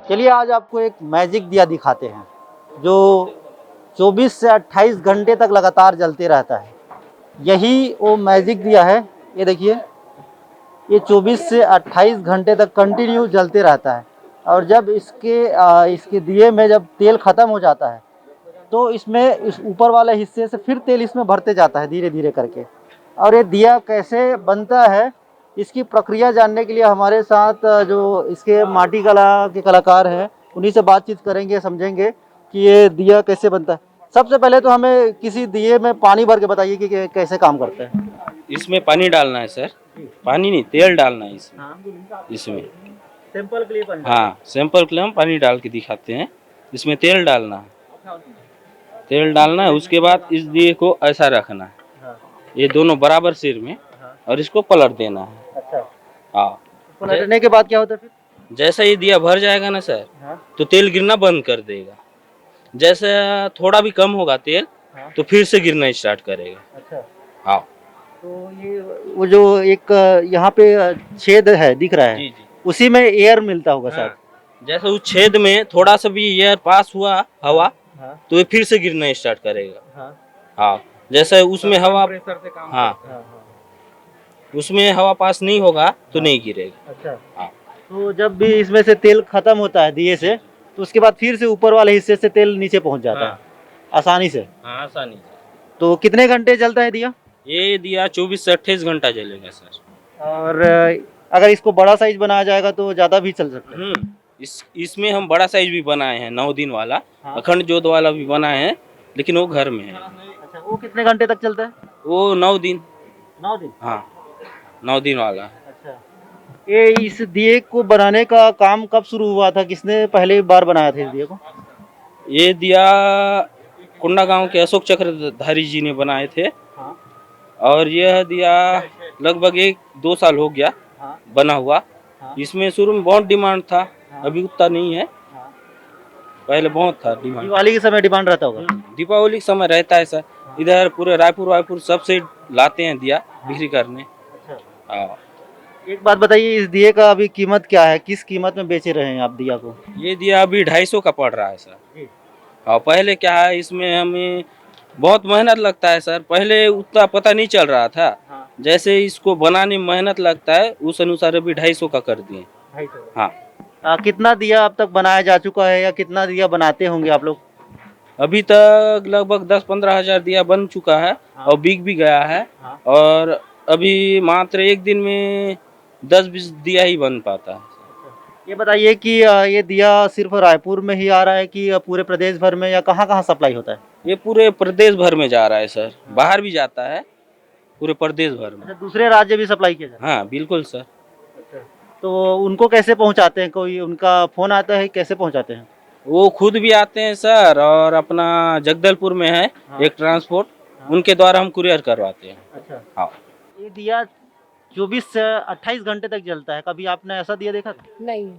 चलिए आज आपको एक मैजिक दिया दिखाते हैं जो 24 से 28 घंटे तक लगातार जलते रहता है। यही वो मैजिक दिया है। ये देखिए, ये 24 से 28 घंटे तक कंटिन्यू जलते रहता है। और जब इसके दिए में जब तेल ख़त्म हो जाता है तो इसमें इस ऊपर वाले हिस्से से फिर तेल इसमें भरते जाता है धीरे धीरे करके। और ये दिया कैसे बनता है, इसकी प्रक्रिया जानने के लिए हमारे साथ जो इसके माटी कला के कलाकार हैं उन्हीं से बातचीत करेंगे, समझेंगे कि ये दिया कैसे बनता है। सबसे पहले तो हमें किसी दिए में पानी भर के बताइए कि कैसे काम करता है। इसमें पानी डालना है सर, पानी नहीं तेल डालना है इसमें। इसमें सिंपल के लिए पानी। हाँ, सैंपल के लिए हम पानी डाल के दिखाते हैं। इसमें तेल डालना है, तेल डालना है। उसके बाद इस दिए को ऐसा रखना है, ये दोनों बराबर सिर में, और इसको पलट देना है। अच्छा, हाँ, पलटने के बाद क्या होता है फिर? जैसा ये दिया भर जाएगा ना सर, तो तेल गिरना बंद कर देगा। जैसे थोड़ा भी कम होगा तेल तो फिर से गिरना स्टार्ट करेगा। अच्छा, हाँ, तो ये वो जो एक यहाँ पे छेद है दिख रहा है, जी जी। उसी में एयर मिलता होगा शायद। जैसे उस छेद में थोड़ा सा भी एयर पास हुआ हवा, हाँ, तो ये फिर से गिरना स्टार्ट करेगा। हाँ, हाँ, जैसे उसमें हवा, हाँ, हाँ, उसमें हवा पास नहीं होगा तो नहीं गिरेगा। अच्छा। हाँ, तो जब भी इसमें से तेल खत्म होता है दिए से, तो उसके बाद फिर से ऊपर वाले हिस्से से तेल नीचे पहुंच जाता है आसानी से। हाँ, आसानी से। तो कितने घंटे जलता है दिया? ये दिया 24 से 28 घंटा जलेगा सर। और अगर इसको बड़ा साइज बनाया जाएगा तो ज़्यादा भी चल सकता है। इसमें हम बड़ा साइज भी बनाए हैं, 9 दिन वाला, हाँ। अखंड जोत वाला भी बनाए हैं, लेकिन वो घर में है। अच्छा, वो कितने घंटे तक चलता है? वो 9 दिन। 9 दिन। हाँ, 9 दिन वाला। अच्छा, ये इस दिए को बनाने का काम कब शुरू हुआ था? किसने पहले बार बनाया था इस दिए को? ये दिया कुंडा गांव के अशोक चक्रधारी जी ने बनाए थे। हाँ, और यह दिया लगभग 1-2 साल हो गया हाँ, बना हुआ। हाँ, इसमें शुरू में बहुत डिमांड था, हाँ, अभी उतना नहीं है, हाँ। पहले बहुत था डिमांड। दिवाली के समय डिमांड रहता होगा। दीपावली के समय रहता है सर, इधर पूरे रायपुर वायपुर सबसे लाते हैं दिया बिक्री करने। अच्छा, हाँ, एक बात बताइए, इस दिए का अभी कीमत क्या है? किस कीमत में बेचे रहे हैं आप दिया को? ये दिया अभी 250 का पड़ रहा है सर। जी। और पहले क्या है, इसमें हमें बहुत मेहनत लगता है सर, पहले उतना पता नहीं चल रहा था। हाँ, जैसे इसको बनाने में मेहनत लगता है उस अनुसार अभी 250 का कर दिए। 250। हाँ, कितना दिया अब तक बनाया जा चुका है या कितना दिया बनाते होंगे आप लोग? अभी तक लगभग 10-15 हजार दिया बन चुका है। हाँ। और बिक भी गया है। हाँ। और अभी मात्र एक दिन में 10-20 दिया ही बन पाता है। ये बताइए कि ये दिया सिर्फ रायपुर में ही आ रहा है कि पूरे प्रदेश भर में, या कहाँ कहाँ सप्लाई होता है? ये पूरे प्रदेश भर में जा रहा है सर, बाहर भी जाता है, पूरे प्रदेश भर में। अच्छा, दूसरे राज्य भी सप्लाई किया जाता हाँ बिल्कुल सर। है? अच्छा, तो उनको कैसे पहुंचाते हैं? कोई उनका फोन आता है, कैसे पहुंचाते हैं? वो खुद भी आते हैं सर, और अपना जगदलपुर में है हाँ। एक ट्रांसपोर्ट, हाँ। उनके द्वारा हम कुरियर करवाते हैं। अच्छा, हाँ, ये दिया 24 से 28 घंटे तक जलता है। कभी आपने ऐसा दिया देखा था? नहीं,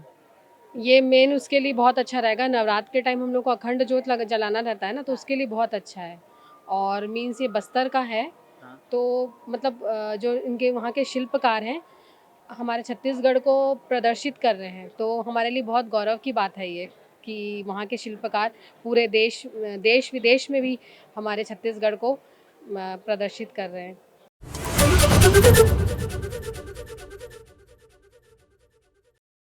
ये मेन उसके लिए बहुत अच्छा रहेगा। नवरात्र के टाइम हम लोग को अखंड जोत जलाना रहता है ना, तो उसके लिए बहुत अच्छा है। और मीन्स ये बस्तर का है। हाँ। तो मतलब जो इनके वहाँ के शिल्पकार हैं हमारे छत्तीसगढ़ को प्रदर्शित कर रहे हैं, तो हमारे लिए बहुत गौरव की बात है ये कि वहाँ के शिल्पकार पूरे देश विदेश में भी हमारे छत्तीसगढ़ को प्रदर्शित कर रहे हैं।